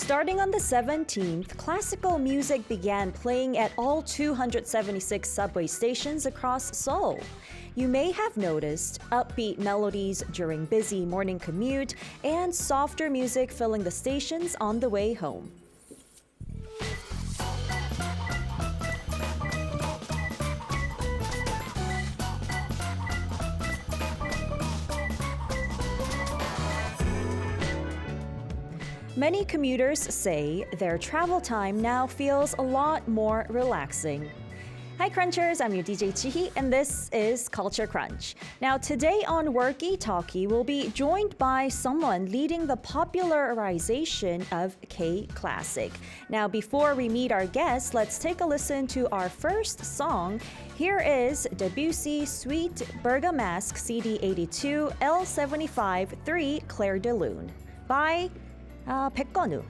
Starting on the 17th, classical music began playing at all 276 subway stations across Seoul. You may have noticed upbeat melodies during busy morning commute and softer music filling the stations on the way home. Many commuters say their travel time now feels a lot more relaxing. Hi Crunchers, I'm your DJ Chihi and this is Culture Crunch. Now today on Worky Talkie, we'll be joined by someone leading the popularization of K-Classic. Now before we meet our guests, let's take a listen to our first song. Here is Debussy's Sweet Bergamasque CD 82 L75 3 Clair de Lune by 백건우.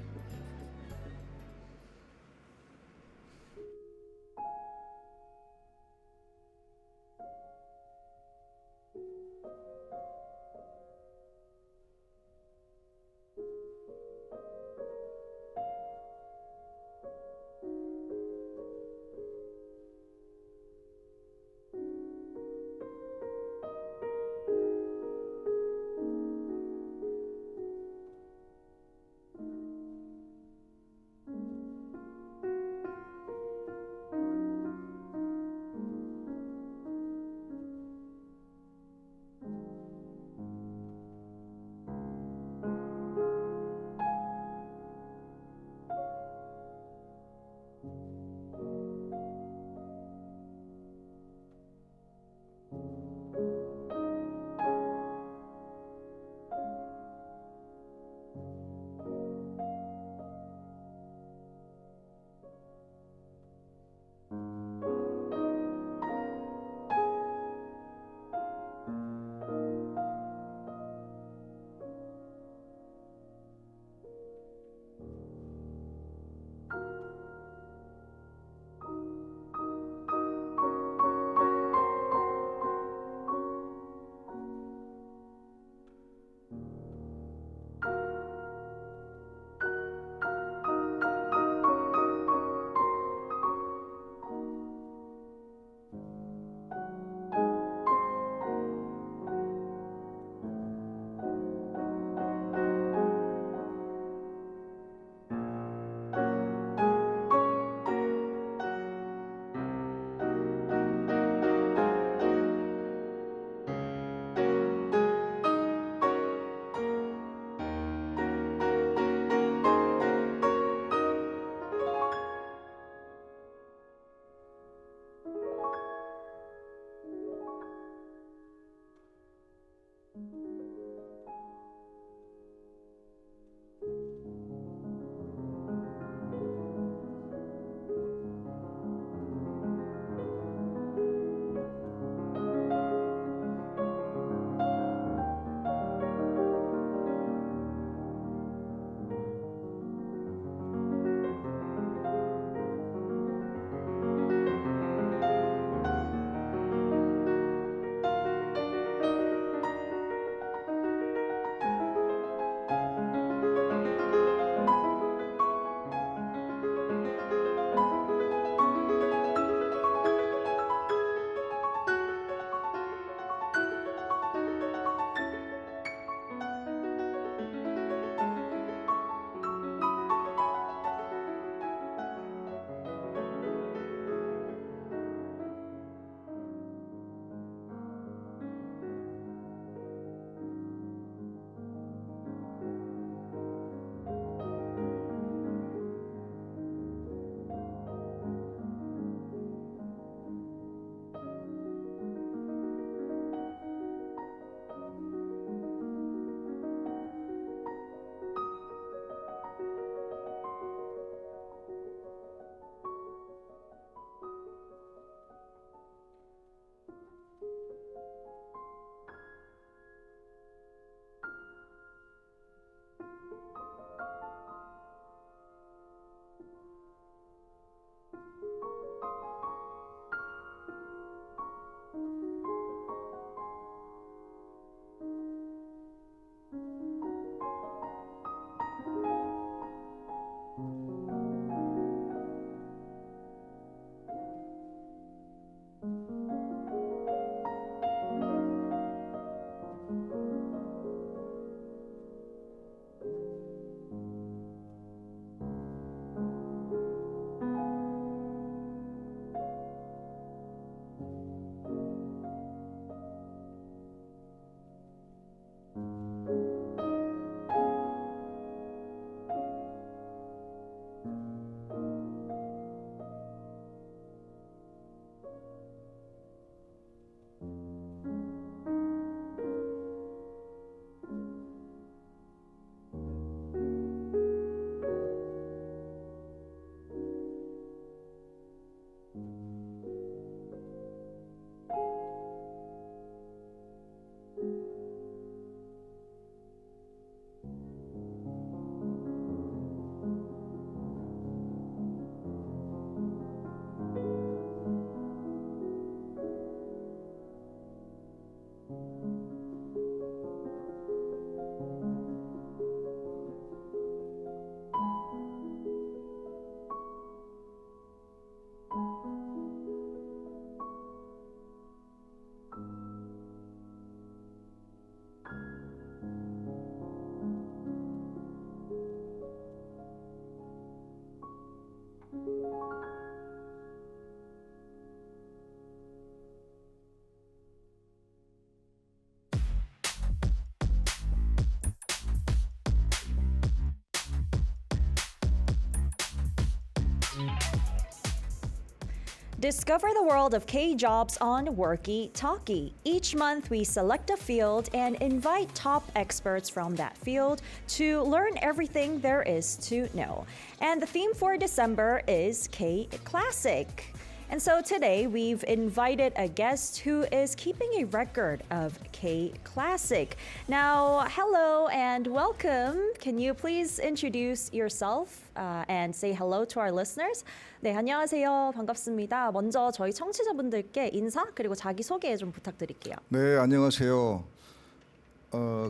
Discover the world of K-jobs on Worky Talkie. Each month, we select a field and invite top experts from that field to learn everything there is to know. And the theme for December is K-Classic. And so today, we've invited a guest who is keeping a record of K-Classic. Now, hello and welcome. Can you please introduce yourself and say hello to our listeners? 네, 안녕하세요. 반갑습니다. 먼저 저희 청취자분들께 인사 그리고 자기 소개 좀 부탁드릴게요. 네, 안녕하세요.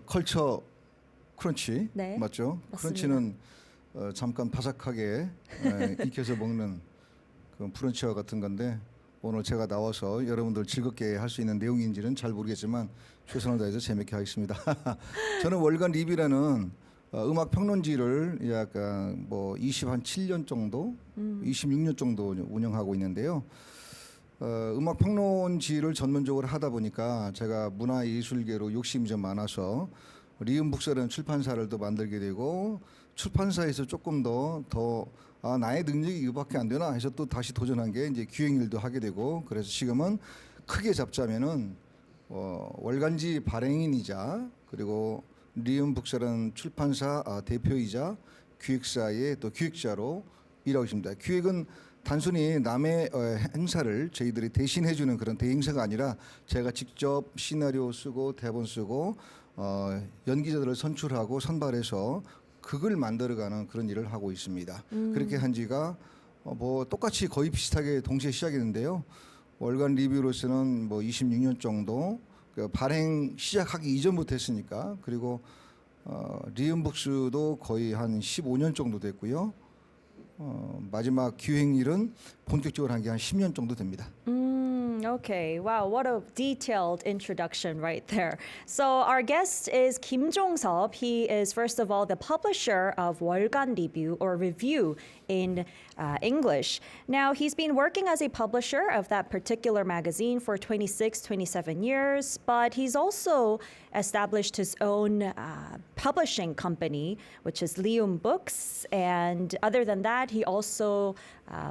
컬처 크런치 네, 맞죠? 맞습니다. 크런치는 잠깐 바삭하게 익혀서 먹는 그 브런치와 같은 건데 오늘 제가 나와서 여러분들 즐겁게 할 수 있는 내용인지는 잘 모르겠지만 최선을 다해서 재밌게 하겠습니다. 저는 월간 리뷰라는 음악 평론지를 약간 뭐 27년 정도, 26년 정도 운영하고 있는데요. 음악 평론지를 전문적으로 하다 보니까 제가 문화예술계로 욕심이 좀 많아서 리움북스라는 출판사를 또 만들게 되고 출판사에서 조금 더 나의 능력이 이거밖에 안 되나 해서 또 다시 도전한 게 이제 기획일도 하게 되고 그래서 지금은 크게 잡자면은 월간지 발행인이자 그리고 리움북스라는 출판사 대표이자 기획사의 또 기획자로 일하고 있습니다. 기획은 단순히 남의 행사를 저희들이 대신해주는 그런 대행사가 아니라 제가 직접 시나리오 쓰고 대본 쓰고 연기자들을 선출하고 선발해서 극을 만들어가는 그런 일을 하고 있습니다. 그렇게 한 지가 뭐 똑같이 거의 비슷하게 동시에 시작했는데요. 월간 리뷰로서는 뭐 26년 정도 발행 시작하기 이전부터 했으니까 그리고 리움북스도 거의 한 15년 정도 됐고요. 마지막 기획일은 본격적으로 한 게 한 10년 정도 됩니다. Okay, wow, what a detailed introduction right there. So our guest is Kim Jong-sub. He is first of all the publisher of 월간 Review or Review in English. Now, he's been working as a publisher of that particular magazine for 27 years, but he's also established his own publishing company, which is Lium Books. And other than that, he also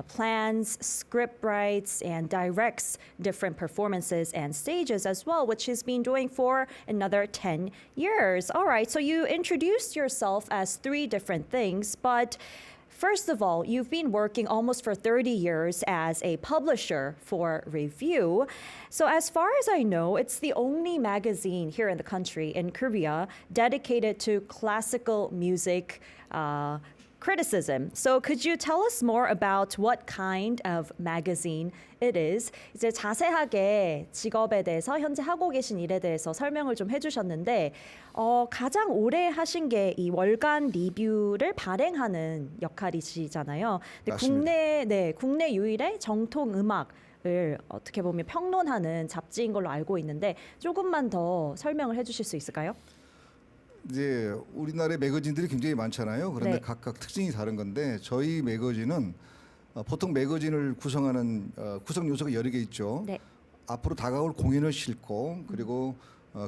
plans, script writes, and directs different performances and stages as well, which he's been doing for another 10 years. All right, so you introduced yourself as 3 different things, but first of all, you've been working almost for 30 years as a publisher for Review. So as far as I know, it's the only magazine here in the country, in Korea, dedicated to classical music criticism. So could you tell us more about what kind of magazine it is? 이제 자세하게 직업에 대해서 현재 하고 계신 일에 대해서 설명을 좀 해주셨는데 가장 오래 하신 게 이 월간 리뷰를 발행하는 역할이시잖아요. 근데 국내 유일의 정통 음악을 어떻게 보면 평론하는 잡지인 걸로 알고 있는데 조금만 더 설명을 해주실 수 있을까요? 이제 우리나라의 매거진들이 굉장히 많잖아요. 그런데 네. 각각 특징이 다른 건데 저희 매거진은 보통 매거진을 구성하는 구성 요소가 여러 개 있죠. 네. 앞으로 다가올 공연을 싣고 그리고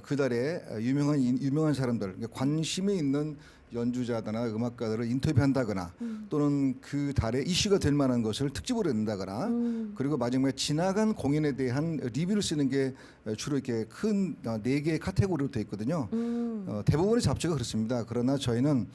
그달에 유명한 사람들 그러니까 관심이 있는 연주자나 음악가들을 인터뷰한다거나 또는 그 달에 이슈가 될 만한 것을 특집으로 낸다거나 그리고 마지막에 지나간 공연에 대한 리뷰를 쓰는 게 주로 이렇게 큰 4개의 카테고리로 되어 있거든요. 대부분의 잡지가 그렇습니다. 그러나 저희는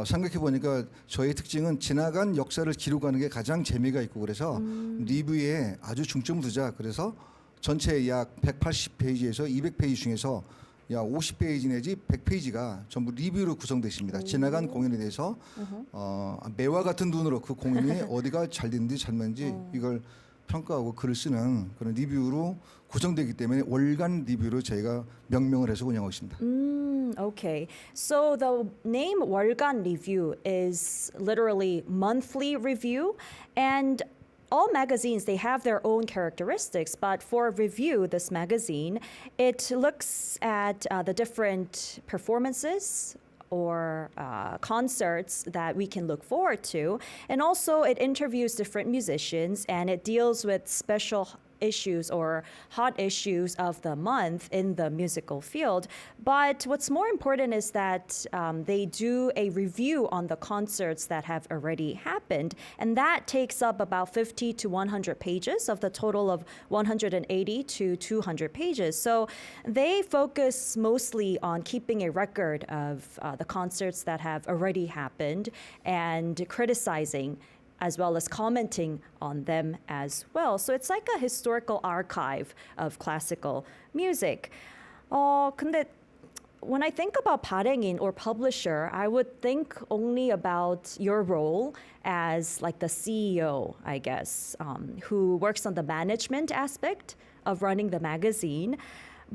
생각해 보니까 저희 특징은 지나간 역사를 기록하는 게 가장 재미가 있고 그래서 리뷰에 아주 중점을 두자. 그래서 전체 약 180페이지에서 200페이지 중에서 약 50페이지 내지 100페이지가 전부 리뷰로 구성되어 있습니다. 지나간 공연에 대해서 매와 같은 눈으로 그 공연이 어디가 잘 됐는지 잘못인지 이걸 평가하고 글을 쓰는 그런 리뷰로 구성되기 때문에 월간 리뷰로 저희가 명명을 해서 운영하고 있습니다. Okay. So the name 월간 Review is literally monthly review, and all magazines, they have their own characteristics, but for Review, this magazine, it looks at the different performances or concerts that we can look forward to. And also it interviews different musicians and it deals with special issues or hot issues of the month in the musical field. But what's more important is that they do a review on the concerts that have already happened, and that takes up about 50 to 100 pages of the total of 180 to 200 pages. So they focus mostly on keeping a record of the concerts that have already happened and criticizing as well as commenting on them as well. So it's like a historical archive of classical music. 근데 when I think about 발행인 or publisher, I would think only about your role as like the CEO, I guess, who works on the management aspect of running the magazine.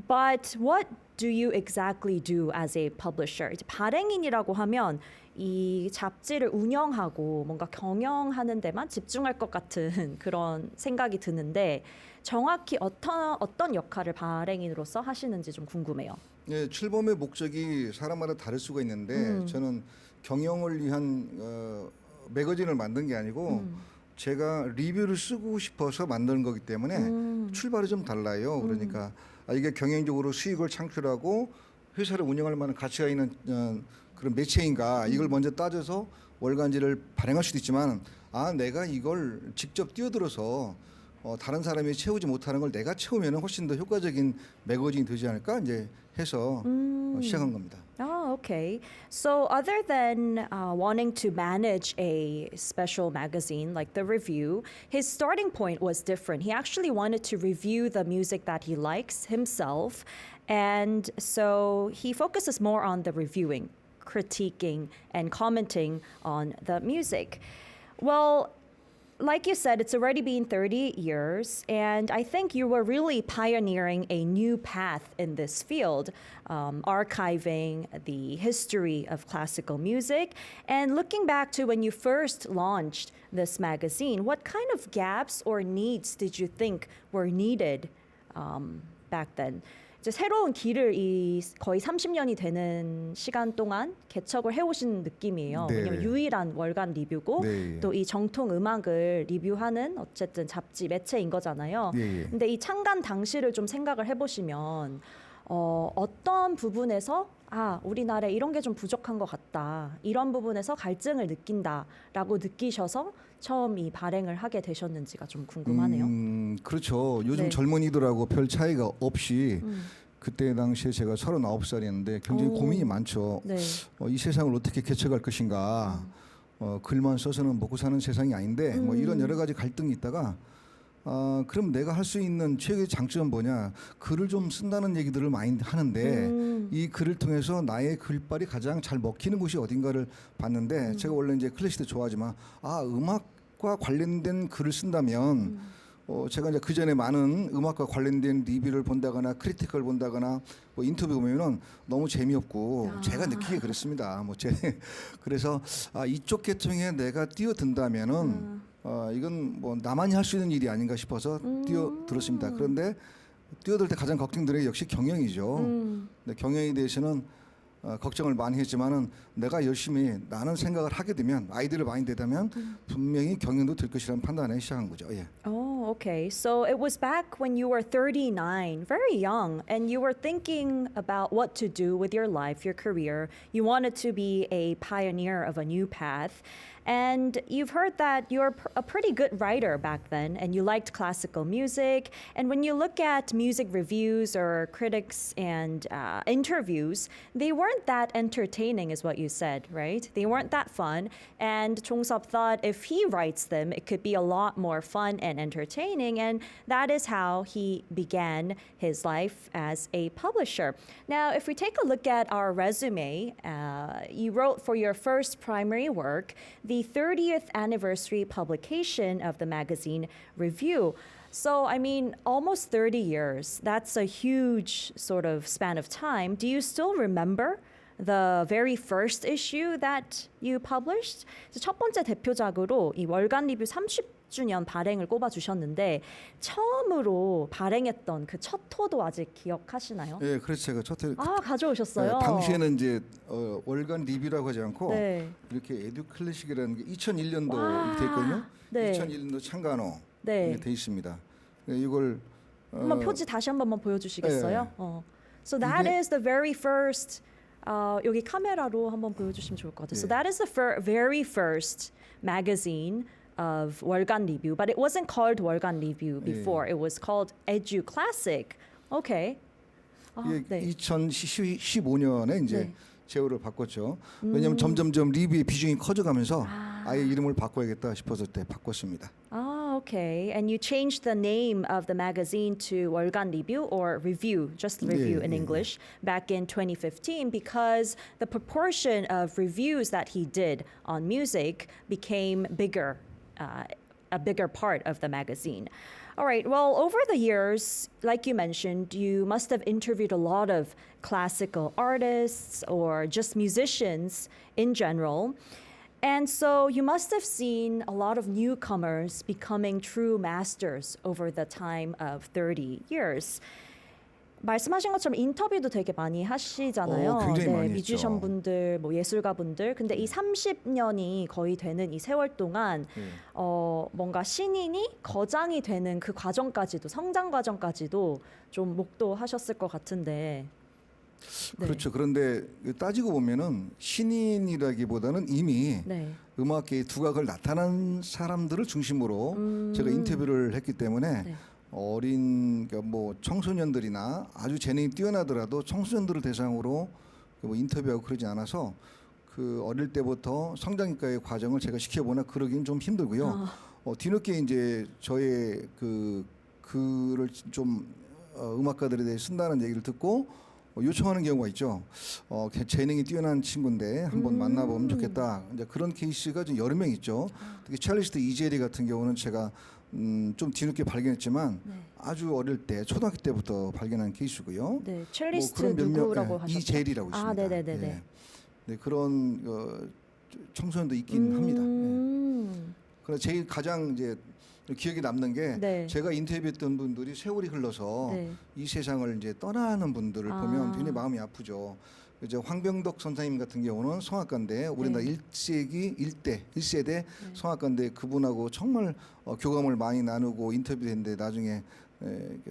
But what do you exactly do as a publisher? 이제 발행인이라고 하면 이 잡지를 운영하고 뭔가 경영하는 데만 집중할 것 같은 그런 생각이 드는데 정확히 어떤 역할을 발행인으로서 하시는지 좀 궁금해요. 예, 출범의 목적이 사람마다 다를 수가 있는데 저는 경영을 위한 매거진을 만든 게 아니고 제가 리뷰를 쓰고 싶어서 만든 거기 때문에 출발이 좀 달라요. 그러니까 이게 경영적으로 수익을 창출하고 회사를 운영할 만한 가치가 있는 그런 매체인가 이걸 먼저 따져서 월간지를 발행할 수도 있지만 내가 이걸 직접 뛰어들어서 다른 사람이 채우지 못하는 걸 내가 채우면 훨씬 더 효과적인 매거진이 되지 않을까 이제 해서 시작한 겁니다. Oh, okay. So, other than wanting to manage a special magazine like The Review, his starting point was different. He actually wanted to review the music that he likes himself. And so, he focuses more on the reviewing, critiquing, and commenting on the music. Well, like you said, it's already been 30 years, and I think you were really pioneering a new path in this field, archiving the history of classical music. And looking back to when you first launched this magazine, what kind of gaps or needs did you think were needed back then? 이제 새로운 길을 이 거의 30년이 되는 시간 동안 개척을 해오신 느낌이에요. 네. 왜냐면 유일한 월간 리뷰고 네. 또 이 정통 음악을 리뷰하는 어쨌든 잡지 매체인 거잖아요. 예, 예. 근데 이 창간 당시를 좀 생각을 해보시면 어떤 부분에서 우리나라에 이런 게 좀 부족한 것 같다. 이런 부분에서 갈증을 느낀다라고 느끼셔서 처음 이 발행을 하게 되셨는지가 좀 궁금하네요. 그렇죠. 요즘 네. 젊은이들하고 별 차이가 없이 그때 당시에 제가 39살이었는데 굉장히 오. 고민이 많죠. 네. 이 세상을 어떻게 개척할 것인가. 글만 써서는 먹고 사는 세상이 아닌데 뭐 이런 여러 가지 갈등이 있다가 그럼 내가 할 수 있는 최고의 장점은 뭐냐? 글을 좀 쓴다는 얘기들을 많이 하는데 이 글을 통해서 나의 글발이 가장 잘 먹히는 곳이 어딘가를 봤는데 제가 원래 이제 클래식도 좋아하지만 음악과 관련된 글을 쓴다면 제가 이제 그 전에 많은 음악과 관련된 리뷰를 본다거나 크리티컬 본다거나 뭐 인터뷰 보면은 너무 재미없고 제가 느끼기에 그랬습니다. 그래서 이쪽 계통에 내가 뛰어든다면은 이건 뭐 나만이 할 수 있는 일이 아닌가 싶어서 뛰어들었습니다. 그런데 뛰어들 때 가장 걱정되는 게 역시 경영이죠. 근데 경영에 대해서는 걱정을 많이 했지만은 내가 열심히 나는 생각을 하게 되면 아이디어를 많이 내다면 분명히 경영도 될 것이라는 판단에 시작한 거죠. 예. Oh, okay. So it was back when you were 39, very young, and you were thinking about what to do with your life, your career. You wanted to be a pioneer of a new path. And you've heard that you're a pretty good writer back then, and you liked classical music. And when you look at music reviews or critics and interviews, they weren't that entertaining, is what you said, right? They weren't that fun. And Chung-Sop thought if he writes them, it could be a lot more fun and entertaining. And that is how he began his life as a publisher. Now, if we take a look at our resume, you wrote for your first primary work, the 30th anniversary publication of the magazine Review. So, I mean, almost 30 years. That's a huge sort of span of time. Do you still remember the very first issue that you published? 첫 번째 대표작으로 이 월간 리뷰 30주년 발행을 꼽아 주셨는데 처음으로 발행했던 그 첫 호도 아직 기억하시나요? 예, 그래서 제가 첫 해 가져오셨어요. 당시에는 이제 월간 리뷰라고 하지 않고 네. 이렇게 에듀클래식이라는 게 2001년도 와, 이렇게 돼 있거든요. 네. 2001년도 창간호 네. 이렇게 돼 있습니다. 이걸 한번 표지 다시 한 번만 보여주시겠어요? 네. So that 이게- is the very first. 여기 카메라로 한번 보여주시면 좋을 것 같아요. So 네. that is the very first magazine of 월간 리뷰, but it wasn't called 월간 리뷰 before. It was called Edu Classic. Okay. 이게 네. 2015년에 이제 네. 제호를 바꿨죠. 왜냐하면 점점점 리뷰의 비중이 커져가면서 아예 이름을 바꿔야겠다 싶어서 그때 바꿨습니다. Okay. And you changed the name of the magazine to 월간 리뷰 or review, just review in English, back in 2015 because the proportion of reviews that he did on music became bigger, a bigger part of the magazine. All right. Well, over the years, like you mentioned, you must have interviewed a lot of classical artists or just musicians in general. And so you must have seen a lot of newcomers becoming true masters over the time of 30 years. 말씀하신 것처럼 인터뷰도 되게 많이 하시잖아요. 굉장히 많이 했죠. 뮤지션 분들, 뭐 예술가 분들. 근데 이 30년이 거의 되는 이 세월 동안 뭔가 신인이 거장이 되는 그 과정까지도 성장 과정까지도 좀 목도하셨을 것 같은데. 네. 그렇죠. 그런데 따지고 보면은 신인이라기보다는 이미 네. 음악계의 두각을 나타난 사람들을 중심으로 제가 인터뷰를 했기 때문에 네. 어린 그러니까 뭐 청소년들이나 아주 재능이 뛰어나더라도 청소년들을 대상으로 뭐 인터뷰하고 그러지 않아서 그 어릴 때부터 성장기까지의 과정을 제가 시켜보나 그러기는 좀 힘들고요. 뒤늦게 이제 저의 그 글을 좀 음악가들에 대해 쓴다는 얘기를 듣고 요청하는 경우가 있죠. 재능이 뛰어난 친구인데 한번 만나보면 좋겠다. 이제 그런 케이스가 좀 여러 명 있죠. 특히 첼리스트 이재리 같은 경우는 제가 좀 뒤늦게 발견했지만 아주 어릴 때 초등학교 때부터 발견한 케이스고요. 네, 첼리스트 그런 몇몇, 누구라고 하셨죠? 이재리라고 있습니다. 네네네네. 네. 네, 그런 청소년도 있긴 합니다. 네. 그래서 제일 가장 이제 기억에 남는 게 네. 제가 인터뷰했던 분들이 세월이 흘러서 네. 이 세상을 이제 떠나는 분들을 보면 굉장히 마음이 아프죠. 이제 황병덕 선생님 같은 경우는 성악가인데 우리나라 1세대 성악가인데 그분하고 정말 교감을 많이 나누고 인터뷰했는데 나중에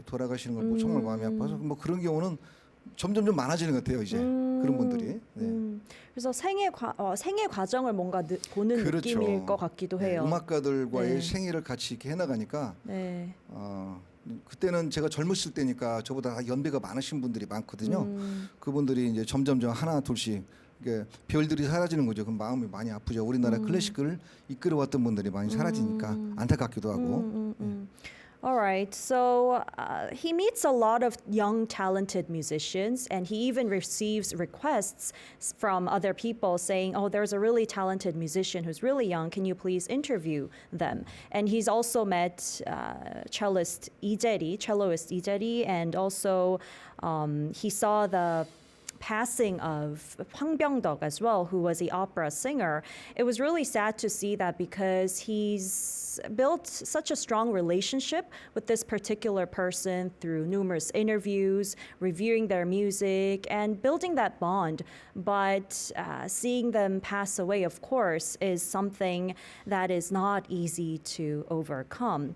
돌아가시는 걸 보고 정말 마음이 아파서 뭐 그런 경우는 점점 좀 많아지는 것 같아요. 이제 그런 분들이. 네. 그래서 생애 과정을 뭔가 보는 그렇죠. 느낌일 것 같기도 해요. 음악가들과의 네. 생애를 같이 이렇게 해나가니까 네. 그때는 제가 젊었을 때니까 저보다 연배가 많으신 분들이 많거든요. 그분들이 이제 점점점 하나 둘씩 이게 별들이 사라지는 거죠. 그럼 마음이 많이 아프죠. 우리나라 클래식을 이끌어왔던 분들이 많이 사라지니까 안타깝기도 하고. All right. So he meets a lot of young, talented musicians, and he even receives requests from other people saying, "Oh, there's a really talented musician who's really young. Can you please interview them?" And he's also met celloist Ijeri, and also he saw the passing of Hwang Byung-deok as well, who was the opera singer. It was really sad to see that because he's built such a strong relationship with this particular person through numerous interviews, reviewing their music, and building that bond. But seeing them pass away, of course, is something that is not easy to overcome.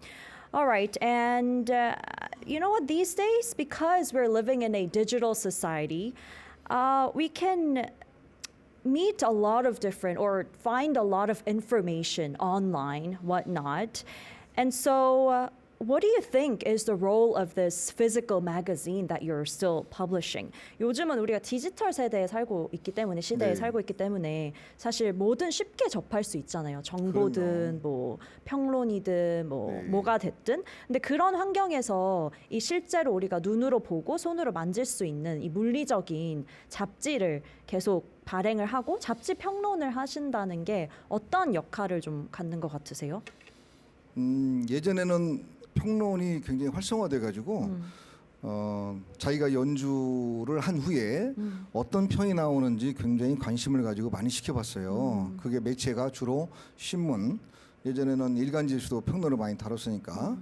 All right, and you know what? These days, because we're living in a digital society, we can meet a lot of different or find a lot of information online, whatnot. And so, what do you think is the role of this physical magazine that you're still publishing? 요즘은 우리가 디지털 세대에 살고 있기 때문에 시대에 네. 살고 있기 때문에 사실 뭐든 쉽게 접할 수 있잖아요. 정보든 뭐 평론이든 뭐 네. 뭐가 됐든. 근데 그런 환경에서 이 실제로 우리가 눈으로 보고 손으로 만질 수 있는 이 물리적인 잡지를 계속 발행을 하고 잡지 평론을 하신다는 게 어떤 역할을 좀 갖는 것 같으세요? 예전에는 평론이 굉장히 활성화돼 가지고 자기가 연주를 한 후에 어떤 평이 나오는지 굉장히 관심을 가지고 많이 시켜봤어요. 그게 매체가 주로 신문, 예전에는 일간지에서도 평론을 많이 다뤘으니까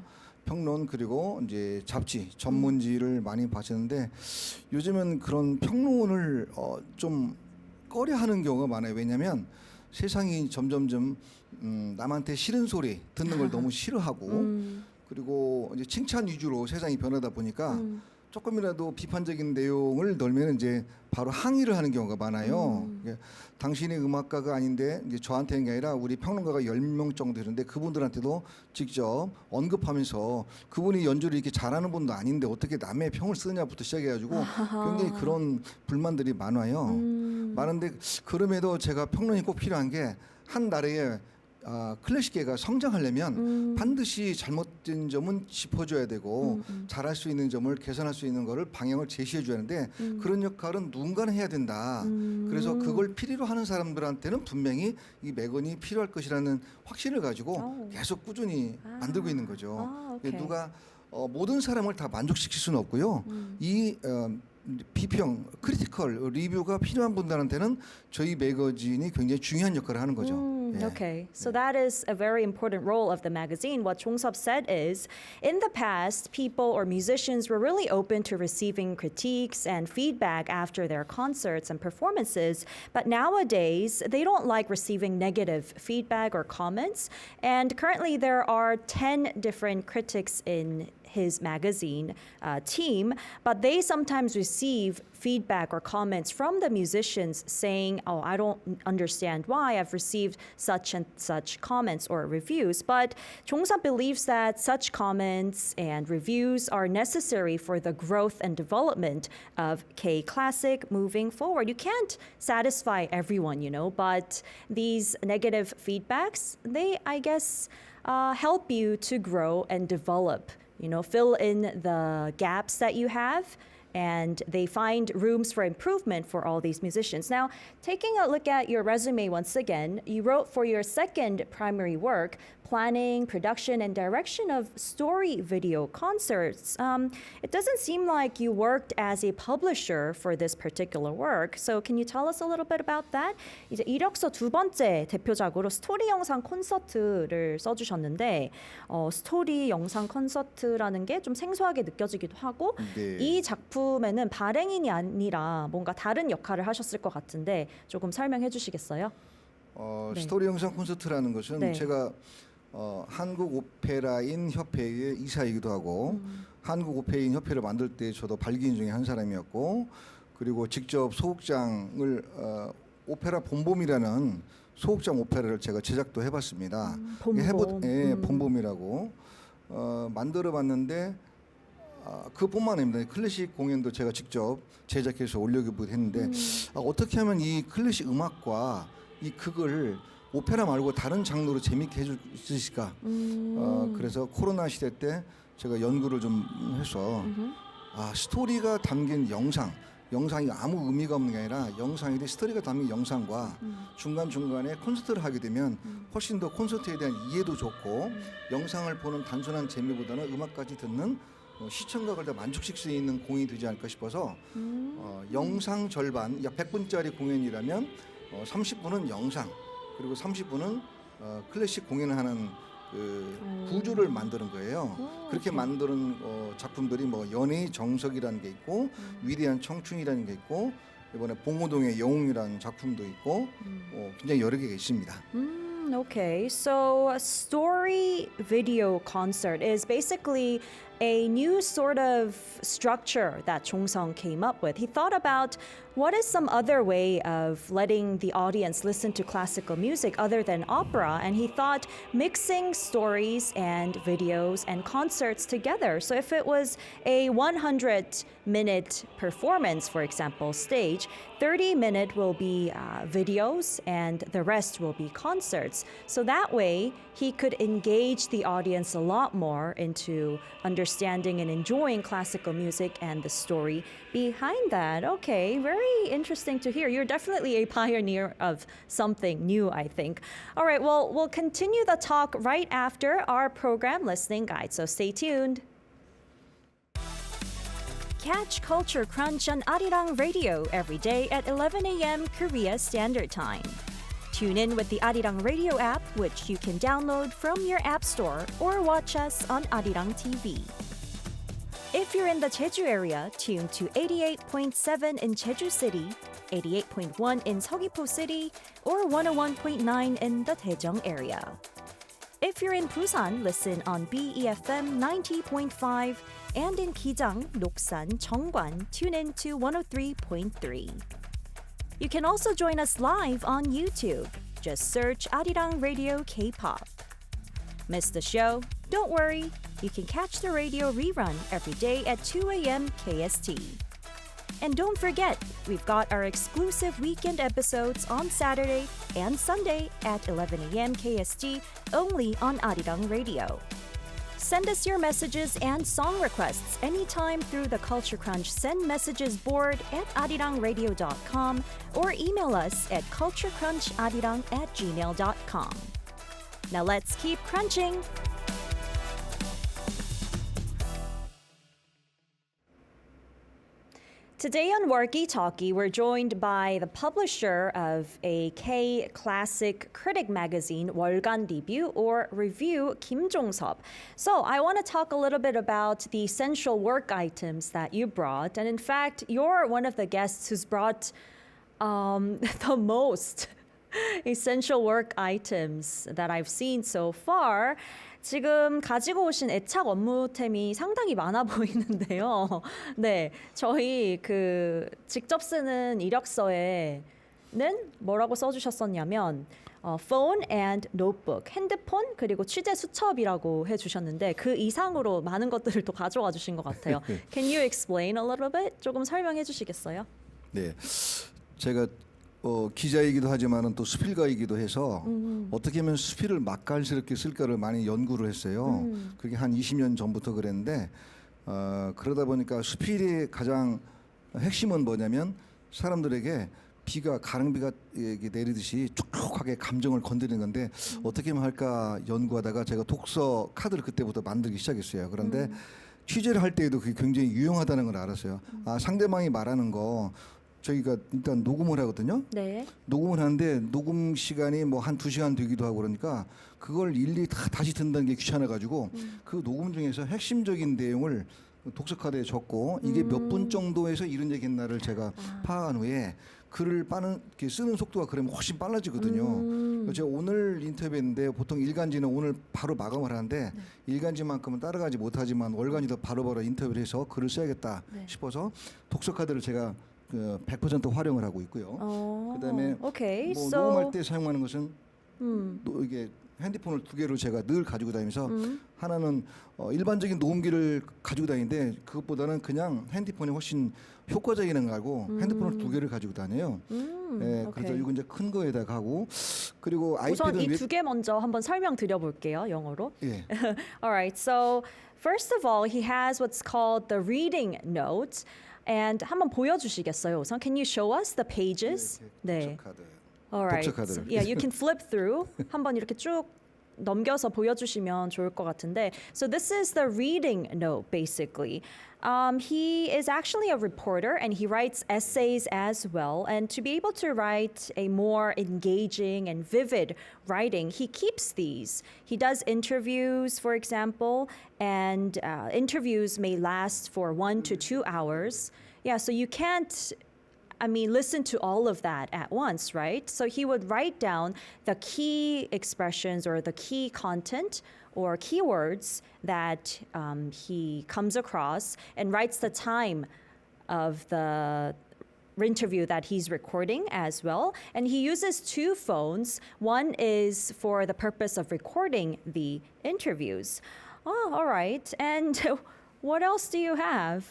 평론 그리고 이제 잡지, 전문지를 많이 봤었는데 요즘은 그런 평론을 좀 꺼려하는 경우가 많아요. 왜냐하면 세상이 점점점 남한테 싫은 소리 듣는 걸 너무 싫어하고 그리고 이제 칭찬 위주로 세상이 변하다 보니까 조금이라도 비판적인 내용을 넣으면 이제 바로 항의를 하는 경우가 많아요. 이게 당신이 음악가가 아닌데 이제 저한테는 게 아니라 우리 평론가가 10명 정도 되는데 그분들한테도 직접 언급하면서 그분이 연주를 이렇게 잘하는 분도 아닌데 어떻게 남의 평을 쓰느냐부터 시작해가지고 굉장히 그런 불만들이 많아요. 많은데 그럼에도 제가 평론이 꼭 필요한 게 한 나라의 클래식계가 성장하려면 반드시 잘못된 점은 짚어줘야 되고 잘할 수 있는 점을 개선할 수 있는 거를 방향을 제시해줘야 하는데 그런 역할은 누군가는 해야 된다. 그래서 그걸 필요로 하는 사람들한테는 분명히 이 매건이 필요할 것이라는 확신을 가지고 계속 꾸준히 만들고 있는 거죠. 오케이. 누가 모든 사람을 다 만족시킬 수는 없고요. 이 비평, 크리티컬, 리뷰가 필요한 분들한테는 저희 매거진이 굉장히 중요한 역할을 하는 거죠. 예. Okay, so that is a very important role of the magazine. What Chong-seop said is, in the past, people or musicians were really open to receiving critiques and feedback after their concerts and performances, but nowadays, they don't like receiving negative feedback or comments. And currently, there are 10 different critics in his magazine team, but they sometimes receive feedback or comments from the musicians saying, oh, I don't understand why I've received such and such comments or reviews. But Chong-seop believes that such comments and reviews are necessary for the growth and development of K-classic moving forward. You can't satisfy everyone, but these negative feedbacks, they, I guess, help you to grow and develop. Fill in the gaps that you have, and they find rooms for improvement for all these musicians. Now, taking a look at your resume once again, you wrote for your second primary work, planning, production, and direction of story video concerts. It doesn't seem like you worked as a publisher for this particular work. So can you tell us a little bit about that? 이제 이력서 두 번째 대표작으로 스토리 영상 콘서트를 써주셨는데 스토리 영상 콘서트라는 게 좀 생소하게 느껴지기도 하고 네. 이 작품에는 발행인이 아니라 뭔가 다른 역할을 하셨을 것 같은데 조금 설명해 주시겠어요? 네. 스토리 영상 콘서트라는 것은 네. 제가 한국 오페라인 협회의 이사이기도 하고 한국 오페라인 협회를 만들 때 저도 발기인 중에 한 사람이었고 그리고 직접 소극장을 오페라 본봄이라는 소극장 오페라를 제가 제작도 해봤습니다. 본봄. 본봄이라고 만들어봤는데 그뿐만 아닙니다. 클래식 공연도 제가 직접 제작해서 올려기도 했는데 어떻게 하면 이 클래식 음악과 이 극을 오페라 말고 다른 장르로 재밌게 해줄 수 있을까? 그래서 코로나 시대 때 제가 연구를 좀 해서 스토리가 담긴 영상이 아무 의미가 없는 게 아니라 영상인데 스토리가 담긴 영상과 중간중간에 콘서트를 하게 되면 훨씬 더 콘서트에 대한 이해도 좋고 영상을 보는 단순한 재미보다는 음악까지 듣는 시청각을 더 만족시킬 수 있는 공연이 되지 않을까 싶어서 영상 절반, 약 100분짜리 공연이라면 30분은 영상 그리고 30분은 클래식 공연을 하는 그 구조를 만드는 거예요. 그렇게 만드는 작품들이 뭐 연애의 정석이라는 게 있고 위대한 청춘이라는 게 있고 이번에 봉오동의 영웅이라는 작품도 있고 굉장히 여러 개가 있습니다. Okay, so a story video concert is basically a new sort of structure that Chong-seop came up with. He thought about what is some other way of letting the audience listen to classical music other than opera, and he thought mixing stories and videos and concerts together. So if it was a 100-minute performance, for example, stage, 30-minute will be videos and the rest will be concerts. So that way, he could engage the audience a lot more into understanding and enjoying classical music and the story behind that. Okay, very interesting to hear. You're definitely a pioneer of something new, I think. All right, well, we'll continue the talk right after our program listening guide, so stay tuned. Catch Culture Crunch on Arirang Radio every day at 11 a.m. Korea Standard Time. Tune in with the Arirang Radio app, which you can download from your app store or watch us on Arirang TV. If you're in the Jeju area, tune to 88.7 in Jeju City, 88.1 in Seogwipo City, or 101.9 in the Daejeong area. If you're in Busan, listen on BEFM 90.5 and in Gijang, Noksan, Cheongwan, tune in to 103.3. You can also join us live on YouTube. Just search Arirang Radio K-pop. Miss the show? Don't worry. You can catch the radio rerun every day at 2 a.m. KST. And don't forget, we've got our exclusive weekend episodes on Saturday and Sunday at 11 a.m. KST only on Arirang Radio. Send us your messages and song requests anytime through the Culture Crunch Send Messages board at arirangradio.com or email us at culturecruncharirang@gmail.com. Now let's keep crunching! Today on Walkie Talkie, we're joined by the publisher of a K-classic critic magazine, 월간 Review or Review, Kim Jong-sop. So I want to talk a little bit about the essential work items that you brought. And in fact, you're one of the guests who's brought the most essential work items that I've seen so far. 지금 가지고 오신 애착 업무템이 상당히 많아 보이는데요. 네, 저희 그 직접 쓰는 이력서에는 뭐라고 써주셨었냐면 phone and notebook, 핸드폰 그리고 취재 수첩이라고 해주셨는데 그 이상으로 많은 것들을 또 가져와 주신 것 같아요. Can you explain a little bit? 조금 설명해 주시겠어요? 네, 제가 기자이기도 하지만은 또 수필가이기도 해서 어떻게 하면 수필을 맛깔스럽게 쓸까를 많이 연구를 했어요. 그게 한 20년 전부터 그랬는데 그러다 보니까 수필의 가장 핵심은 뭐냐면 사람들에게 가랑비가 내리듯이 촉촉하게 감정을 건드리는 건데 어떻게 하면 할까 연구하다가 제가 독서 카드를 그때부터 만들기 시작했어요. 그런데 취재를 할 때에도 그게 굉장히 유용하다는 걸 알았어요. 상대방이 말하는 거 저희가 일단 녹음을 하거든요. 네. 녹음을 하는데 녹음 시간이 뭐 한 2시간 되기도 하고 그러니까 그걸 일일이 다시 듣는 게 귀찮아가지고 그 녹음 중에서 핵심적인 내용을 독서 카드에 적고 이게 몇 분 정도에서 이런 얘기했나를 제가 파악한 후에 글을 쓰는 속도가 그러면 훨씬 빨라지거든요. 제가 오늘 인터뷰했는데 보통 일간지는 오늘 바로 마감을 하는데 일간지만큼은 따라가지 못하지만 월간지도 바로바로 인터뷰를 해서 글을 써야겠다 싶어서 독서 카드를 제가 100% 활용을 하고 있고요. 그다음에 okay, 뭐 so 녹음할 때 사용하는 것은 이게 핸드폰을 2개로 제가 늘 가지고 다니면서 하나는 일반적인 녹음기를 가지고 다니는데 그것보다는 그냥 핸드폰이 훨씬 효과적인 걸 알고 핸드폰을 2개를 가지고 다녀요. 네, 그래서 이거 이제 큰 거에다가 하고 그리고 우선 아이패드 이 2개 먼저 한번 설명드려 볼게요. 영어로. 예. Alright, so first of all, he has what's called the reading notes. And 한번 보여주시겠어요, 우선? Can you show us the pages? 네. 독서 카드. Alright. 독서 카드를. Yeah, you can flip through. 한번 이렇게 쭉 넘겨서 보여주시면 좋을 것 같은데. So this is the reading note, basically. He is actually a reporter and he writes essays as well. And to be able to write a more engaging and vivid writing, he keeps these. He does interviews, for example, and interviews may last for 1 to 2 hours. Yeah, so you can't listen to all of that at once, right? So he would write down the key expressions or the key content or keywords that he comes across and writes the time of the interview that he's recording as well. And he uses 2 phones. One is for the purpose of recording the interviews. Oh, all right. And what else do you have?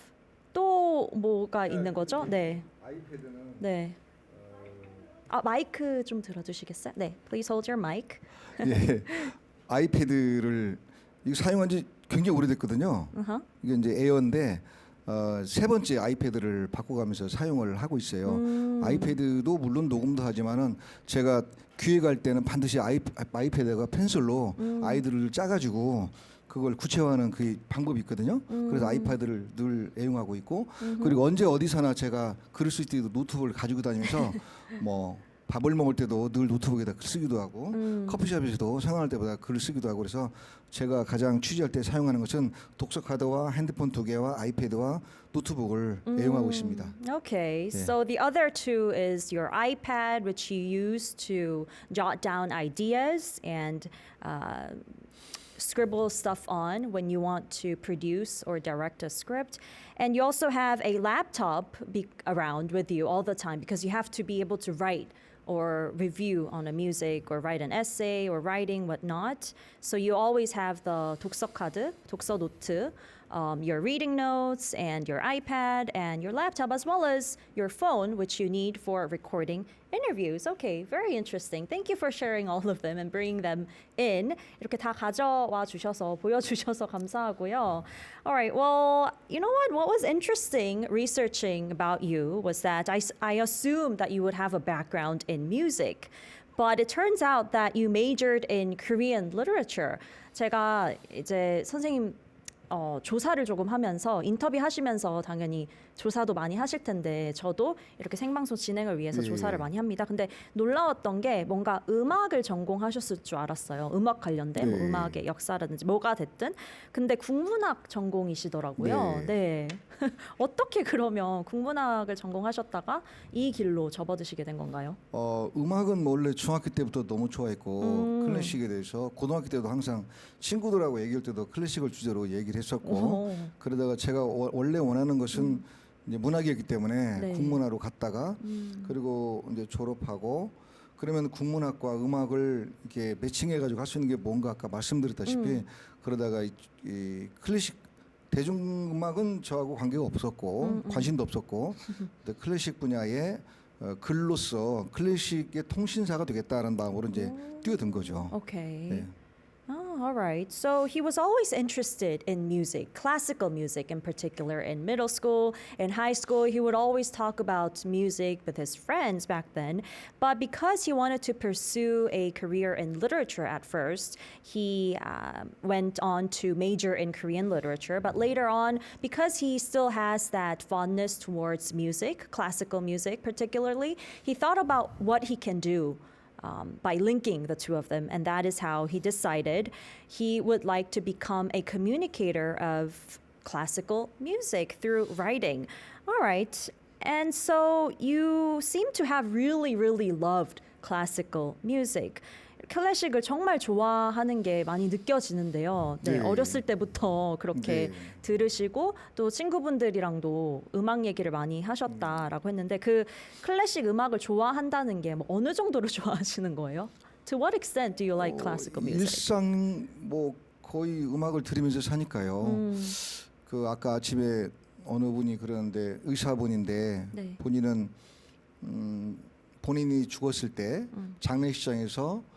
또 뭐가 있는 거죠? 네. 아이패드는 네. 마이크 좀 들어주시겠어요? 네. Please hold your mic. 예. 아이패드를 이거 사용한 지 굉장히 오래됐거든요. 이게 이제 에어인데 3번째 아이패드를 바꿔가면서 사용을 하고 있어요. 아이패드도 물론 녹음도 하지만은 제가 기획할 때는 반드시 아이패드가 펜슬로 아이들을 짜가지고 그걸 구체화하는 그 방법이 있거든요. 그래서 아이패드를 늘 애용하고 있고 그리고 언제 어디서나 제가 글을 쓸 때도 노트북을 가지고 다니면서 뭐 밥을 먹을 때도 늘 노트북에다 글 쓰기도 하고 커피숍에서도 생활할 때보다 글을 쓰기도 하고 그래서 제가 가장 취재할 때 사용하는 것은 독서 카드와 핸드폰 2개와 아이패드와 노트북을 애용하고 있습니다. Okay, Yeah. so the other two is your iPad, which you use to jot down ideas and scribble stuff on when you want to produce or direct a script. And you also have a laptop around with you all the time because you have to be able to write or review on a music or write an essay or writing whatnot. So you always have the 독서 카드, 독서 노트, your reading notes and your iPad and your laptop as well as your phone, which you need for recording interviews. Okay, very interesting. Thank you for sharing all of them and bringing them in. 이렇게 다 가져와 주셔서 보여주셔서 감사하고요. All right, well, you know what? What was interesting researching about you was that I assumed that you would have a background in music. But it turns out that you majored in Korean literature. 제가 이제 선생님 조사를 조금 하면서 인터뷰 하시면서 당연히 조사도 많이 하실 텐데 저도 이렇게 생방송 진행을 위해서 예. 조사를 많이 합니다. 근데 놀라웠던 게 뭔가 음악을 전공하셨을 줄 알았어요. 음악 관련된 뭐 네. 음악의 역사라든지 뭐가 됐든. 근데 국문학 전공이시더라고요. 네. 어떻게 그러면 국문학을 전공하셨다가 이 길로 접어드시게 된 건가요? 음악은 뭐 원래 중학교 때부터 너무 좋아했고 클래식에 대해서 고등학교 때도 항상 친구들하고 얘기할 때도 클래식을 주제로 얘기를 했었고 오. 그러다가 제가 원래 원하는 것은 이제 문학이었기 때문에 네. 국문화로 갔다가 그리고 이제 졸업하고 그러면 국문학과 음악을 이렇게 매칭해 가지고 할 수 있는 게 뭔가 아까 말씀드렸다시피 그러다가 이 클래식 대중음악은 저하고 관계가 없었고 관심도 없었고 근데 클래식 분야에 글로서 클래식의 통신사가 되겠다는 마음으로 이제 뛰어든 거죠. Okay. 네. Oh, all right. So he was always interested in music, classical music in particular. In middle school, in high school, he would always talk about music with his friends back then. But because he wanted to pursue a career in literature at first, he went on to major in Korean literature. But later on, because he still has that fondness towards music, classical music particularly, he thought about what he can do by linking the two of them. And that is how he decided he would like to become a communicator of classical music through writing. All right. And so you seem to have really, really loved classical music. 클래식을 정말 좋아하는 게 많이 느껴지는데요. 네, 네. 어렸을 때부터 그렇게 네. 들으시고 또 친구분들이랑도 음악 얘기를 많이 하셨다라고 했는데 그 클래식 음악을 좋아한다는 게 뭐 어느 정도로 좋아하시는 거예요? To what extent do you like classical music? 일상 뭐 거의 음악을 들으면서 사니까요. 그 아까 아침에 어느 분이 그러는데 의사분인데 네. 본인은 본인이 죽었을 때 장례식장에서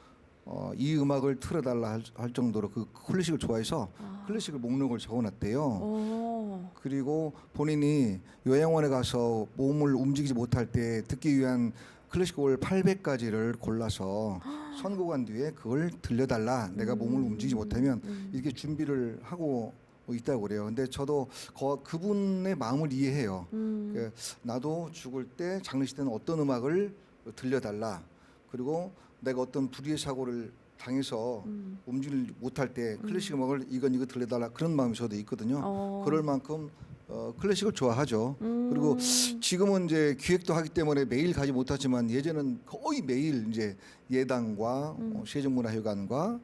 이 음악을 틀어달라 할 정도로 그 클래식을 좋아해서 클래식을 목록을 적어놨대요. 오. 그리고 본인이 요양원에 가서 몸을 움직이지 못할 때 듣기 위한 클래식곡을 800가지를 골라서 선곡한 뒤에 그걸 들려달라. 내가 몸을 움직이지 못하면 이렇게 준비를 하고 있다고 그래요. 근데 저도 그분의 마음을 이해해요. 그러니까 나도 죽을 때 장례식 때는 어떤 음악을 들려달라. 그리고 내가 어떤 불의의 사고를 당해서 움직이지 못할 때 클래식 음악을 이거 들려달라 그런 마음이 저도 있거든요. 그럴 만큼 클래식을 좋아하죠. 그리고 지금은 이제 기획도 하기 때문에 매일 가지 못하지만 예전은 거의 매일 이제 예당과 세종문화회관과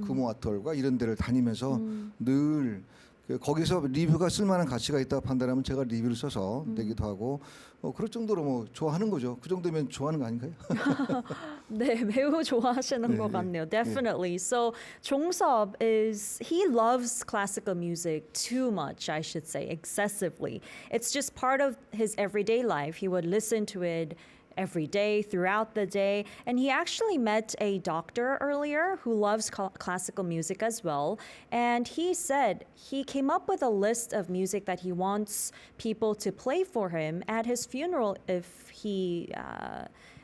금호아톨과 이런 데를 다니면서 늘 거기서 리뷰가 쓸만한 가치가 있다고 판단하면 제가 리뷰를 써서 내기도 하고 그럴 정도로 뭐 좋아하는 거죠. 그 정도면 좋아하는 거 아닌가요? 네, 매우 좋아하시는 것 같네요. Definitely. So Jong-seop he loves classical music too much, I should say, excessively. It's just part of his everyday life. He would listen to it every day, throughout the day. And he actually met a doctor earlier who loves classical music as well. And he said he came up with a list of music that he wants people to play for him at his funeral if he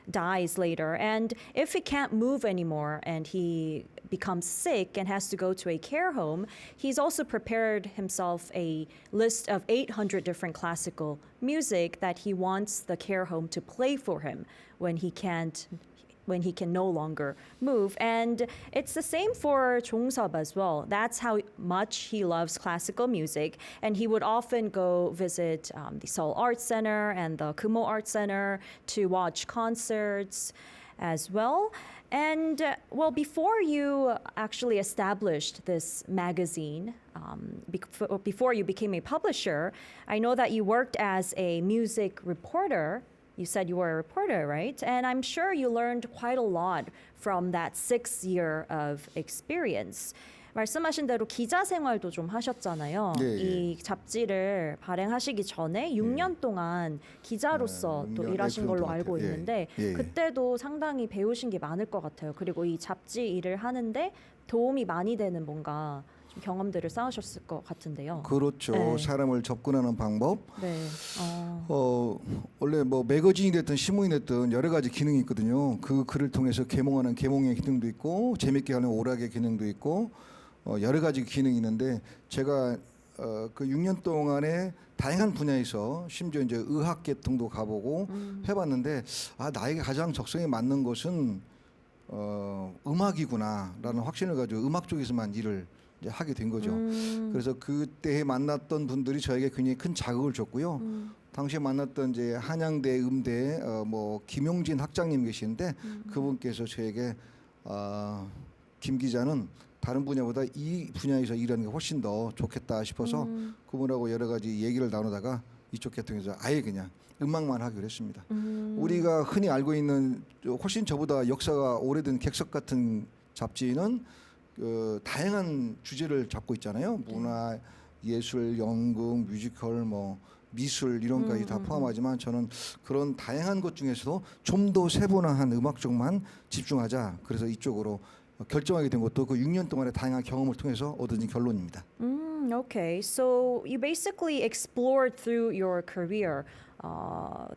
dies later. And if he can't move anymore and he becomes sick and has to go to a care home, he's also prepared himself a list of 800 different classical music that he wants the care home to play for him when he can't when he can no longer move. And it's the same for Jong-sub as well. That's how much he loves classical music. And he would often go visit the Seoul Arts Center and the Kumo Arts Center to watch concerts as well. And well, before you actually established this magazine, before you became a publisher, I know that you worked as a music reporter. You said you were a reporter, right? And I'm sure you learned quite a lot from that 6 year of experience. 말씀하신 대로 기자 생활도 좀 하셨잖아요. 예, 예. 이 잡지를 발행하시기 전에 6년 동안 기자로서 또 6년, 일하신 네, 걸로 그런 것 알고 같아요. 예, 있는데 예. 그때도 상당히 배우신 게 많을 것 같아요. 그리고 이 잡지 일을 하는데 도움이 많이 되는 뭔가 좀 경험들을 쌓으셨을 것 같은데요. 그렇죠. 네. 사람을 접근하는 방법. 네. 원래 뭐 매거진이 됐든 신문이 됐든 여러 가지 기능이 있거든요. 그 글을 통해서 계몽하는 계몽의 기능도 있고 재밌게 하는 오락의 기능도 있고 여러 가지 기능이 있는데 제가 그 6년 동안에 다양한 분야에서 심지어 이제 의학 계통도 가보고 해봤는데 나에게 가장 적성에 맞는 것은 음악이구나라는 확신을 가지고 음악 쪽에서만 일을 이제 하게 된 거죠. 그래서 그때 만났던 분들이 저에게 굉장히 큰 자극을 줬고요. 당시에 만났던 이제 한양대 음대 뭐 김용진 학장님 계시는데 그분께서 저에게 김 기자는 다른 분야보다 이 분야에서 일하는 게 훨씬 더 좋겠다 싶어서 그분하고 여러 가지 얘기를 나누다가 이쪽 계통에서 아예 그냥 음악만 하기로 했습니다. 우리가 흔히 알고 있는 훨씬 저보다 역사가 오래된 객석 같은 잡지는 다양한 주제를 잡고 있잖아요. 문화, 예술, 연극, 뮤지컬, 뭐 미술 이런 것까지 다 포함하지만 저는 그런 다양한 것 중에서도 좀 더 세분화한 음악 쪽만 집중하자. 그래서 이쪽으로 결정하게 된 것도 그 6년 동안의 다양한 경험을 통해서 얻은 결론입니다. Okay, so you basically explored through your career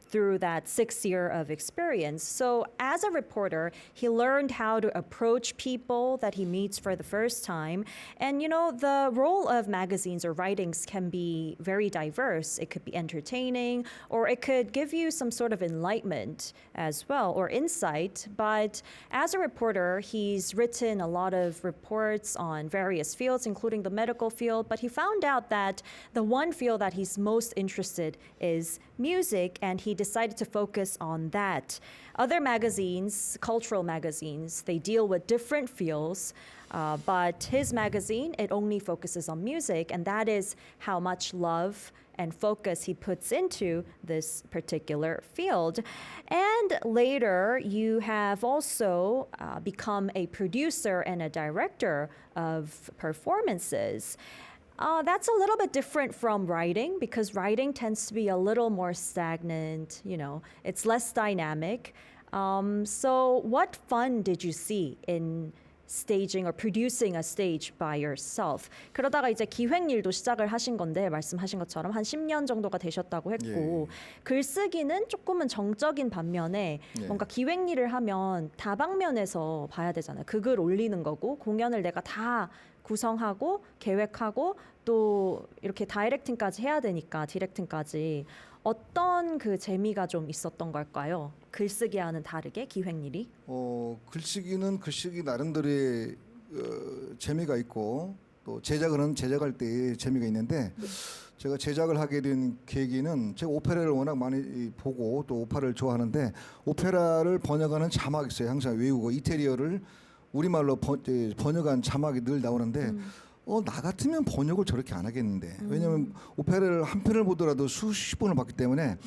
through that 6 year of experience. So as a reporter, he learned how to approach people that he meets for the first time. And you know, the role of magazines or writings can be very diverse. It could be entertaining, or it could give you some sort of enlightenment as well, or insight. But as a reporter, he's written a lot of reports on various fields, including the medical field. But he found out that the one field that he's most interested is music, and he decided to focus on that. Other magazines, cultural magazines, they deal with different fields, but his magazine, it only focuses on music, and that is how much love and focus he puts into this particular field. And later, you have also become a producer and a director of performances. That's a little bit different from writing because writing tends to be a little more stagnant, you know, it's less dynamic. So what fun did you see in staging or producing a stage by yourself? 그러다가 이제 기획 일도 시작을 하신 건데 말씀하신 것처럼 한 10년 정도가 되셨다고 했고 글쓰기는 조금은 정적인 반면에 뭔가 기획 일을 하면 다방면에서 봐야 되잖아요. 그 글 올리는 거고 공연을 내가 다 구성하고 계획하고 또 이렇게 다이렉팅까지 해야 되니까 디렉팅까지 어떤 그 재미가 좀 있었던 걸까요? 글쓰기와는 다르게 기획일이? 글쓰기는 글쓰기 나름대로의 재미가 있고 또 제작은 제작할 때의 재미가 있는데 제가 제작을 하게 된 계기는 제가 오페라를 워낙 많이 보고 또 오페라를 좋아하는데 오페라를 번역하는 자막이 있어요. 항상 외우고 이태리어를 우리말로 번역한 자막이 늘 나오는데 나 같으면 번역을 저렇게 안 하겠는데 왜냐하면 오페라를 한 편을 보더라도 수십 번을 봤기 때문에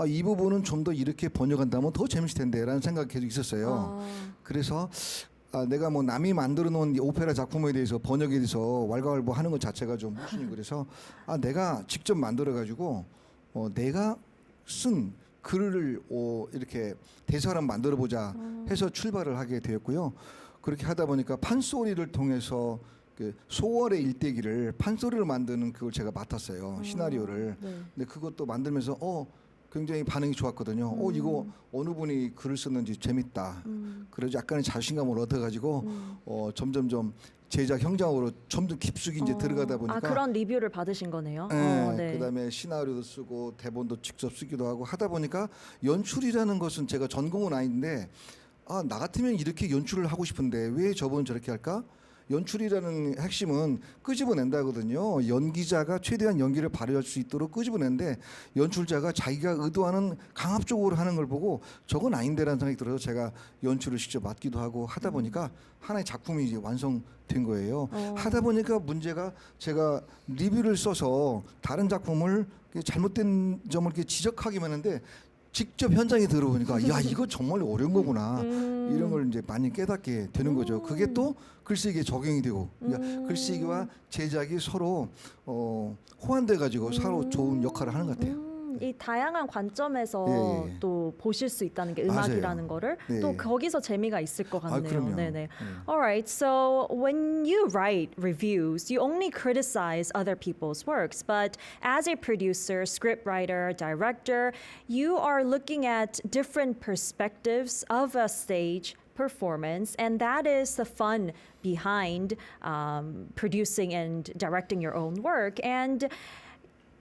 이 부분은 좀 더 이렇게 번역한다면 더 재밌을 텐데라는 생각이 계속 있었어요. 그래서 내가 뭐 남이 만들어 놓은 이 오페라 작품에 대해서 번역에 대해서 왈가왈부하는 것 자체가 좀 무슨이 그래서 내가 직접 만들어 가지고 내가 쓴 글을 이렇게 대사를 만들어 보자 해서 출발을 하게 되었고요. 그렇게 하다 보니까 판소리를 통해서 그 소월의 일대기를 판소리를 만드는 그걸 제가 맡았어요. 시나리오를. 근데 그것도 만들면서 굉장히 반응이 좋았거든요. 이거 어느 분이 글을 썼는지 재밌다. 그래서 약간의 자신감을 얻어가지고 점점점 제작 현장으로 점점 깊숙이 이제 들어가다 보니까 그런 리뷰를 받으신 거네요. 네. 그다음에 시나리오도 쓰고 대본도 직접 쓰기도 하고 하다 보니까 연출이라는 것은 제가 전공은 아닌데 나 같으면 이렇게 연출을 하고 싶은데 왜 저분은 저렇게 할까? 연출이라는 핵심은 끄집어낸다거든요. 연기자가 최대한 연기를 발휘할 수 있도록 끄집어낸데 연출자가 자기가 의도하는 강압적으로 하는 걸 보고 저건 아닌데라는 생각이 들어서 제가 연출을 직접 맡기도 하고 하다 보니까 하나의 작품이 이제 완성된 거예요. 하다 보니까 문제가 제가 리뷰를 써서 다른 작품을 잘못된 점을 이렇게 지적하기만 하는데 직접 현장에 들어보니까 야 이거 정말 어려운 거구나 이런 걸 이제 많이 깨닫게 되는 거죠. 그게 또 글쓰기에 적용이 되고 그러니까 글쓰기와 제작이 서로 호환돼 가지고 서로 좋은 역할을 하는 것 같아요. 이 다양한 관점에서 예. 또 보실 수 있다는 게 맞아요. 음악이라는 거를 네. 또 거기서 재미가 있을 것 같네요. 그럼요. 네네. Alright, so when you write reviews, you only criticize other people's works, but as a producer, scriptwriter, director, you are looking at different perspectives of a stage performance, and that is the fun behind producing and directing your own work. And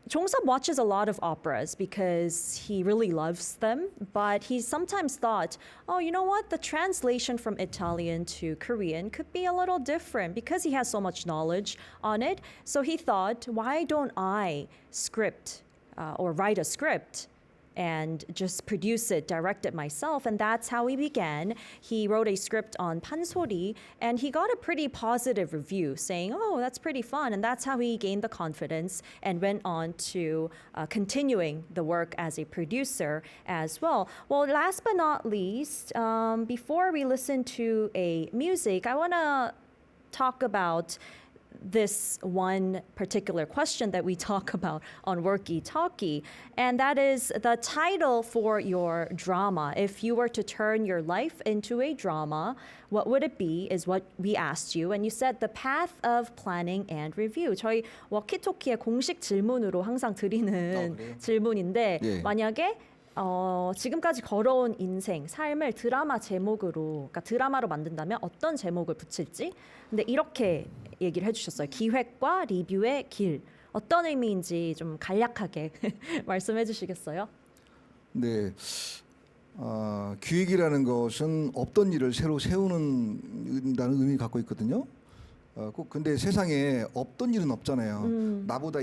Jong-sub watches a lot of operas because he really loves them, but he sometimes thought, oh, you know what? The translation from Italian to Korean could be a little different because he has so much knowledge on it. So he thought, why don't I script or write a script and just produce it, direct it myself. And that's how he began. He wrote a script on Pansori and he got a pretty positive review saying, oh, that's pretty fun. And that's how he gained the confidence and went on to continuing the work as a producer as well. Well, last but not least, before we listen to a music, I want to talk about this one particular question that we talk about on Worky Talkie, and that is the title for your drama. If you were to turn your life into a drama, what would it be is what we asked you, and you said the path of planning and review. 저희 워키토키의 공식 질문으로 항상 드리는 그래요? 질문인데 예. 만약에 지금까지 걸어온 인생, 삶을 드라마 제목으로, 그러니까 드라마로 만든다면 어떤 제목을 붙일지? 근데 이렇게 얘기를 해주셨어요. 기획과 리뷰의 길. 어떤 의미인지 좀 간략하게 말씀해 주시겠어요? 네. 기획이라는 것은 없던 일을 새로 세우는다는 의미를 갖고 있거든요. 꼭 근데 세상에 없던 일은 없잖아요. 나보다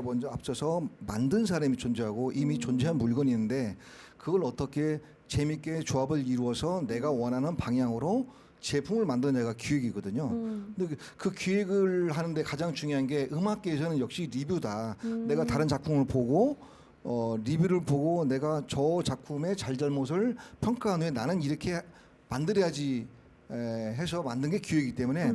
먼저 앞서서 만든 사람이 존재하고 이미 존재한 물건이 있는데 그걸 어떻게 재밌게 조합을 이루어서 내가 원하는 방향으로 제품을 만드느냐가 기획이거든요. 근데 그 기획을 하는데 가장 중요한 게 음악계에서는 역시 리뷰다. 내가 다른 작품을 보고 리뷰를 보고 내가 저 작품의 잘잘못을 평가한 후에 나는 이렇게 만들어야지 해서 만든 게 기획이기 때문에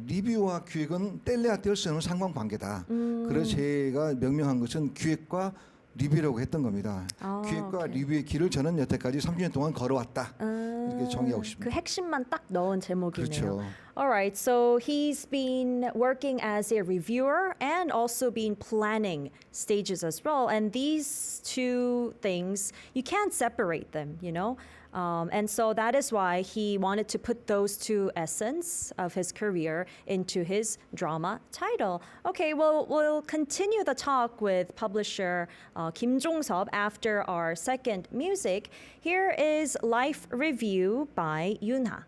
리뷰와 기획은 뗄래야 뗄 수 없는 상관관계다. 그래서 제가 명명한 것은 기획과 리뷰라고 했던 겁니다. 기획과 오케이. 리뷰의 길을 저는 여태까지 30년 동안 걸어왔다. 이렇게 정의하고 싶습니다. 그 핵심만 딱 넣은 제목이네요. 그렇죠. Alright, so he's been working as a reviewer and also been planning stages as well. And these two things, you can't separate them, you know? And so that is why he wanted to put those two essence of his career into his drama title. Okay, well, we'll continue the talk with publisher Kim Jong-sub after our second music. Here is Life Review by Yoonha.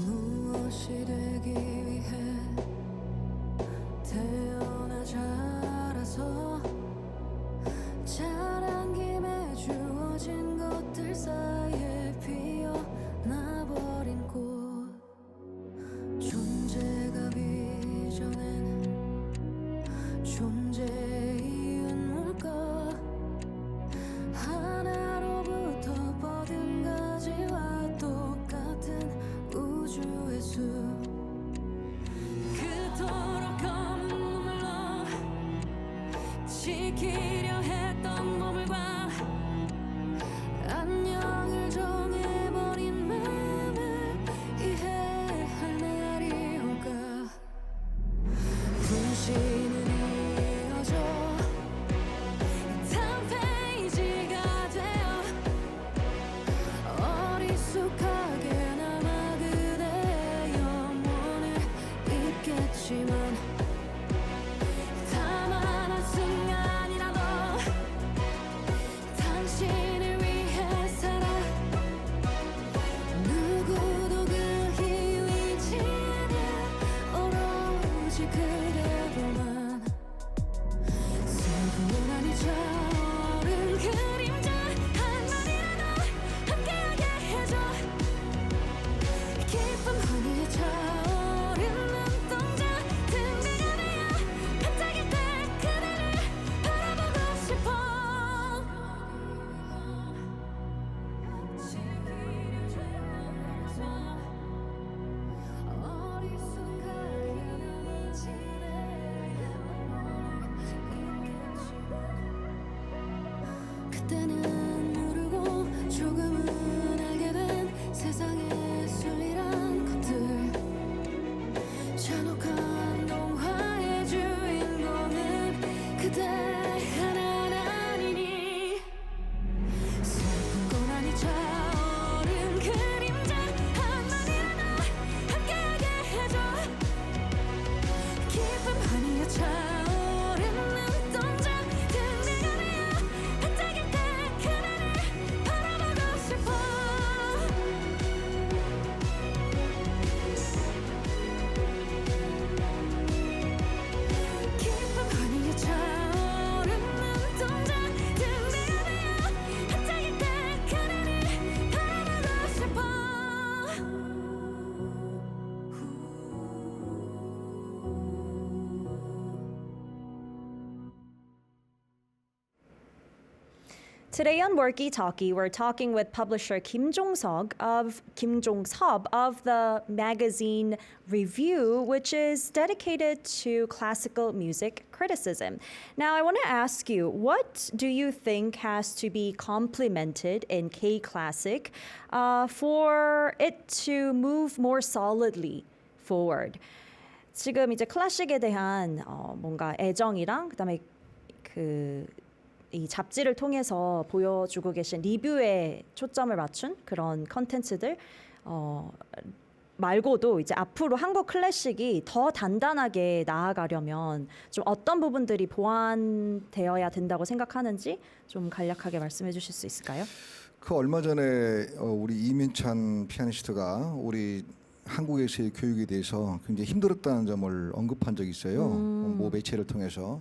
무엇이 되기 위해 태어나 자라서 자란 김에 주어진 것들 사이에 피어나버린 꽃 존재가 빚어낸 존재의 이유는 뭘까 하나로부터 뻗은 가지와 똑같은 우주의 숲 그토록 검은 눈물로 지키려 했던 보물과 안녕을 정해버린 마음을 이해할 날이 올까 분신은 이어져 단 페이지가 되어 Today on Worky Talkie, we're talking with publisher Kim Jong-seop of the magazine Review, which is dedicated to classical music criticism. Now, I want to ask you, what do you think has to be complemented in K-classic for it to move more solidly forward? 지금 이제 클래식에 대한 뭔가 애정이랑 그다음에 이 잡지를 통해서 보여주고 계신 리뷰에 초점을 맞춘 그런 컨텐츠들 말고도 이제 앞으로 한국 클래식이 더 단단하게 나아가려면 좀 어떤 부분들이 보완되어야 된다고 생각하는지 좀 간략하게 말씀해 주실 수 있을까요? 그 얼마 전에 우리 이민찬 피아니스트가 우리 한국에서의 교육에 대해서 굉장히 힘들었다는 점을 언급한 적이 있어요. 뭐 매체를 통해서.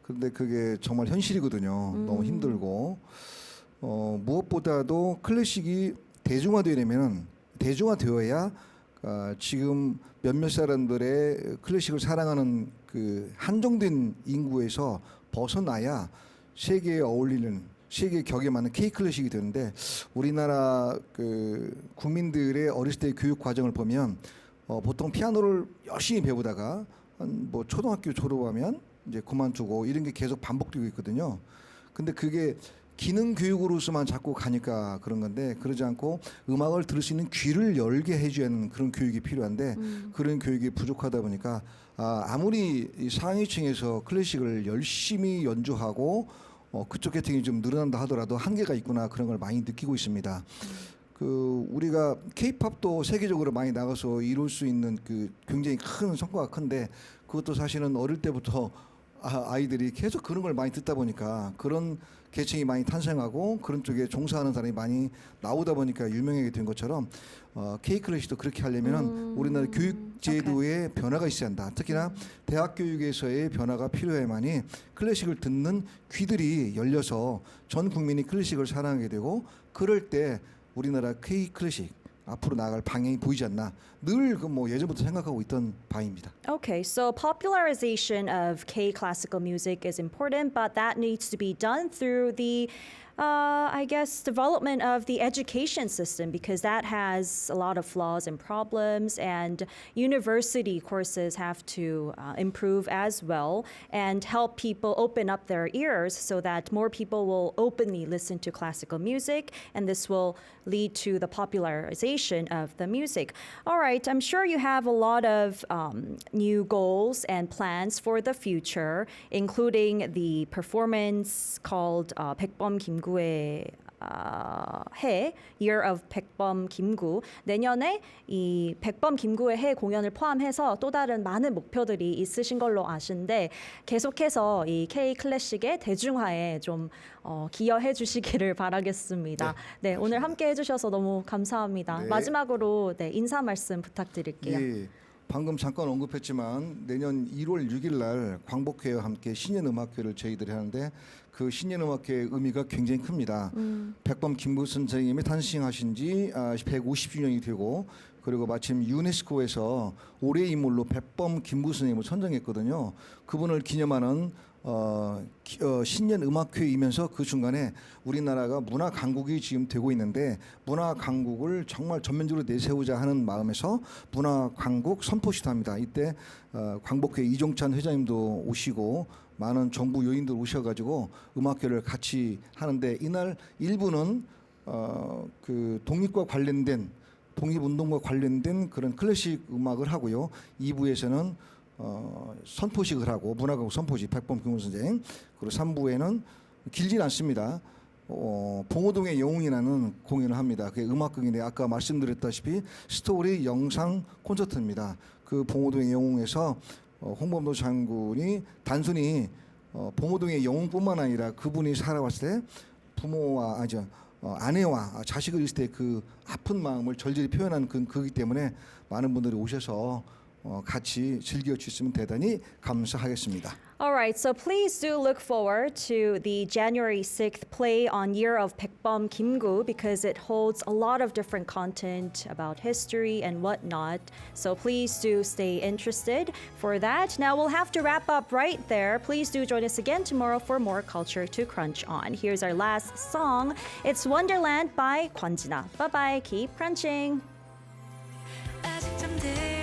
그런데 그게 정말 현실이거든요. 너무 힘들고 무엇보다도 클래식이 대중화되려면 대중화되어야 지금 몇몇 사람들의 클래식을 사랑하는 그 한정된 인구에서 벗어나야 세계에 어울리는 세계 격에 맞는 K 클래식이 되는데 우리나라 그 국민들의 어렸을 때 교육 과정을 보면 보통 피아노를 열심히 배우다가 뭐 초등학교 졸업하면 이제 그만두고 이런 게 계속 반복되고 있거든요. 근데 그게 기능 교육으로서만 자꾸 가니까 그런 건데 그러지 않고 음악을 들을 수 있는 귀를 열게 해줘야 하는 그런 교육이 필요한데 그런 교육이 부족하다 보니까 아무리 이 상위층에서 클래식을 열심히 연주하고 그쪽 계통이 좀 늘어난다 하더라도 한계가 있구나 그런 걸 많이 느끼고 있습니다. 그 우리가 K-팝도 세계적으로 많이 나가서 이룰 수 있는 그 굉장히 큰 성과가 큰데 그것도 사실은 어릴 때부터 아이들이 계속 그런 걸 많이 듣다 보니까 그런 계층이 많이 탄생하고 그런 쪽에 종사하는 사람이 많이 나오다 보니까 유명하게 된 것처럼 K 클래식도 그렇게 하려면은 우리나라 교육 제도에 변화가 있어야 한다. 특히나 대학 교육에서의 변화가 필요해야만이 클래식을 듣는 귀들이 열려서 전 국민이 클래식을 사랑하게 되고 그럴 때 우리나라 K 클래식 앞으로 나아갈 방향이 보이지 않나 늘 그 뭐 예전부터 생각하고 있던 바입니다. Okay, so popularization of K classical music is important, but that needs to be done through the I guess development of the education system because that has a lot of flaws and problems, and university courses have to improve as well and help people open up their ears so that more people will openly listen to classical music, and this will lead to the popularization of the music. All right, I'm sure you have a lot of new goals and plans for the future, including the performance called 백범 김구의 해, Year of 백범 김구. 내년에 이 백범 김구의 해 공연을 포함해서 또 다른 많은 목표들이 있으신 걸로 아신데 계속해서 이 K 클래식의 대중화에 좀 기여해 주시기를 바라겠습니다. 네, 오늘 함께 해주셔서 너무 감사합니다. 네. 마지막으로 인사 말씀 부탁드릴게요. 예, 방금 잠깐 언급했지만 내년 1월 6일 날 광복회와 함께 신년음악회를 저희들이 하는데 그 신년음악회의 의미가 굉장히 큽니다. 백범 김구 선생님이 탄생하신 지 150주년이 되고 그리고 마침 유네스코에서 올해의 인물로 백범 김구 선생님을 선정했거든요. 그분을 기념하는 신년 음악회이면서 그 중간에 우리나라가 문화 강국이 지금 되고 있는데 문화 강국을 정말 전면적으로 내세우자 하는 마음에서 문화 강국 선포식도 합니다. 이때 광복회 이종찬 회장님도 오시고 많은 정부 요인들 오셔가지고 음악회를 같이 하는데 이날 일부는 그 독립과 관련된 독립운동과 관련된 그런 클래식 음악을 하고요. 2부에서는 선포식을 하고 문화가국 선포식 백범 김구 선생 그리고 3부에는 길진 않습니다. 봉오동의 영웅이라는 공연을 합니다. 그게 음악극인데 아까 말씀드렸다시피 스토리 영상 콘서트입니다. 그 봉오동의 영웅에서 홍범도 장군이 단순히 봉오동의 영웅뿐만 아니라 그분이 살아왔을 때 부모와 아내와 자식을 잃을 때 그 아픈 마음을 절절히 표현한 그이기 때문에 많은 분들이 오셔서 같이 즐겨주시면 대단히 감사하겠습니다. Alright, so please do look forward to the January 6th play on Year of Baekbum Kimgu because it holds a lot of different content about history and whatnot. So please do stay interested for that. Now we'll have to wrap up right there. Please do join us again tomorrow for more culture to crunch on. Here's our last song. It's Wonderland by Kwon Jina. Bye bye. Keep crunching. 아직 잠들